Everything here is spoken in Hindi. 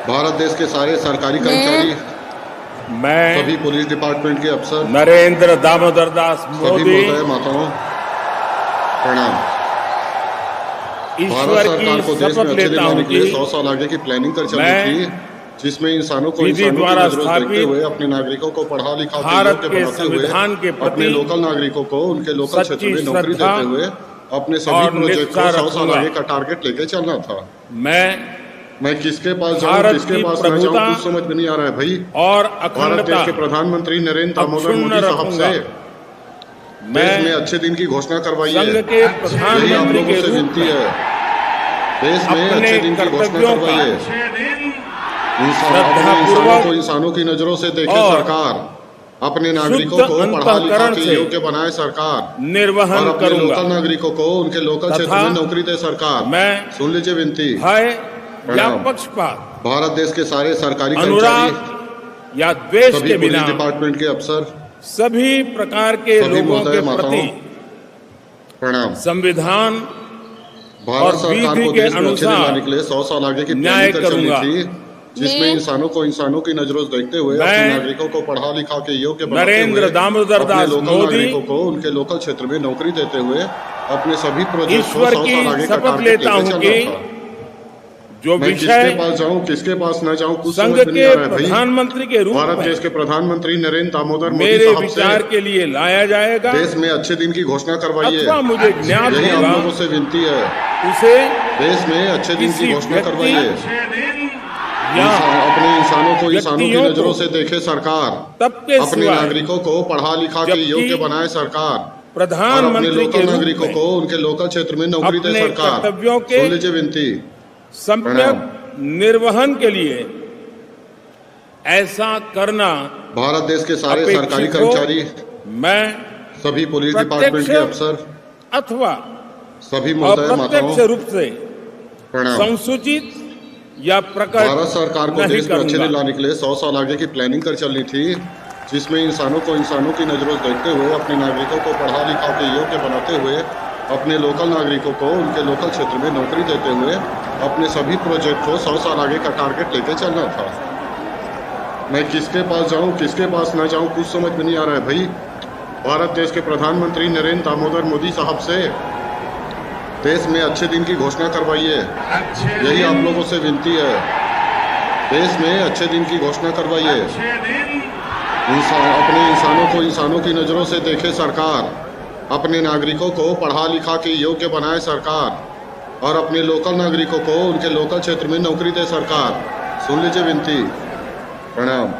भारत देश के सारे सरकारी कर्मचारी, मैं सभी पुलिस डिपार्टमेंट के अफसर, नरेंद्र दामोदर दास सभी मोदी महोदय माताओं, प्रणाम। भारत ईश्वर सरकार को की देश में शपथ अच्छे दिन लेता हूं लाने के लिए कि 100 साल आगे की प्लानिंग कर चल मैं रही थी, जिसमें इंसानों को विधि इंसानों की द्वारा नजरों से देखते स्थापित हुए अपने नागरिकों को पढ़ा लिखा के भारत योग्य के बनाते हुए संविधान के अपने प्रति लोकल नागरिकों को उनके लोकल क्षेत्र सच्ची में नौकरी श्रद्धा देते हुए अपने सभी और प्रोजेक्ट को निष्ठा 100 साल रखूंगा। आगे का टारगेट लेके चलना था। मैं किसके पास जाऊं, भारत किसके की पास न प्रभुता जाऊं, कुछ समझ में नहीं आ रहा है भाई। और भारत अखंडता देश के प्रधानमंत्री नरेंद्र दामोदर अक्षुण्ण मोदी साहब रखूंगा। से देश में अच्छे दिन की घोषणा करवाइए। संघ के यही आप प्रधानमंत्री लोगों के से रूप विनती में है, देश में अपने अच्छे दिन की घोषणा कर्तव्यों का करवाइए। अपने इंसानों को इंसानों की नजरों से देखे और सरकार, अपने नागरिकों शुद्ध को पढ़ा लिखा अंतःकरण के से योग्य बनाए सरकार, निर्वहन और अपने करूंगा। लोकल नागरिकों को उनके लोकल क्षेत्र तथा में नौकरी दे सरकार। मैं सुन लीजिए विनती। भय या प्रणाम। पक्षपात, भारत देश के सारे सरकारी अनुराग कर्मचारी, या द्वेष सभी के पुलिस बिना डिपार्टमेंट के अफसर, सभी प्रकार के सभी लोगों महोदय के माताओं, प्रति प्रणाम। संविधान भारत और सरकार विधि को के देश में अच्छे दिन अनुसार लाने के लिए 100 साल आगे की न्याय प्लानिंग कर चली करूंगा। थी, जिसमें इंसानों को इंसानों की नजरों से देखते हुए अपने मैं नागरिकों को पढ़ा लिखा के योग्य बनाते नरेंद्र हुए दामोदर अपने दास लोकल मोदी नागरिकों को उनके लोकल क्षेत्र में नौकरी देते हुए अपने सभी प्रोजेक्ट को ईश्वर 100 की साल आगे का शपथ टारगेट लेता लेके हूं चलना कि था। जो मैं किसके विषय पास जाऊं, किसके पास न जाऊं, कुछ संघ समझ में नहीं के आ रहा है भाई। प्रधानमंत्री के रूप भारत में देश के प्रधानमंत्री नरेंद्र दामोदर मोदी मेरे साहब विचार से के लिए लाया जाएगा देश में अच्छे दिन की घोषणा करवाइए। अथवा मुझे ज्ञात यही आप होगा, लोगों से विनती है, उसे देश में अच्छे दिन की किसी घोषणा व्यक्ति करवाइए। या अपने इंसानों को इंसानों की व्यक्तियों को नजरों से देखे सरकार, तब के अपने सिवाय नागरिकों को पढ़ा लिखा के जबकि योग्य बनाए सरकार, और अपने प्रधानमंत्री के लोकल रूप नागरिकों में को उनके लोकल क्षेत्र में नौकरी दे अपने सरकार। कर्तव्यों के सुन लीजिए विनती। सम्यक निर्वहन के लिए ऐसा करना भारत देश के सारे अपेक्षित सरकारी हो। कर्मचारी, मैं सभी पुलिस डिपार्टमेंट के प्रत्यक्ष अफसर, अथवा सभी महोदय अप्रत्यक्ष माताओं, रूप से प्रणाम। संसूचित या प्रकट भारत सरकार को नहीं देश में अच्छे दिन करूंगा। लाने के लिए 100 साल आगे की प्लानिंग कर चलनी थी, जिसमें इंसानों को इंसानों की नजरों से देखते हुए अपने नागरिकों को पढ़ा लिखा के योग्य बनाते हुए अपने लोकल नागरिकों को उनके लोकल क्षेत्र में नौकरी देते हुए अपने सभी प्रोजेक्ट को 100 साल आगे का टारगेट लेके चलना था। मैं किसके पास जाऊं, किसके पास न जाऊं, कुछ समझ में नहीं आ रहा है भाई। भारत देश के प्रधानमंत्री नरेंद्र दामोदर मोदी साहब से देश में अच्छे दिन की घोषणा करवाइए। यही आप लोगों से विनती है, देश में अच्छे दिन की घोषणा करवाइए। अपने इंसानों को इंसानों की नजरों से देखे सरकार, अपने नागरिकों को पढ़ा लिखा के योग्य बनाए सरकार, और अपने लोकल नागरिकों को उनके लोकल क्षेत्र में नौकरी दे सरकार। सुन लीजिए विनती। प्रणाम।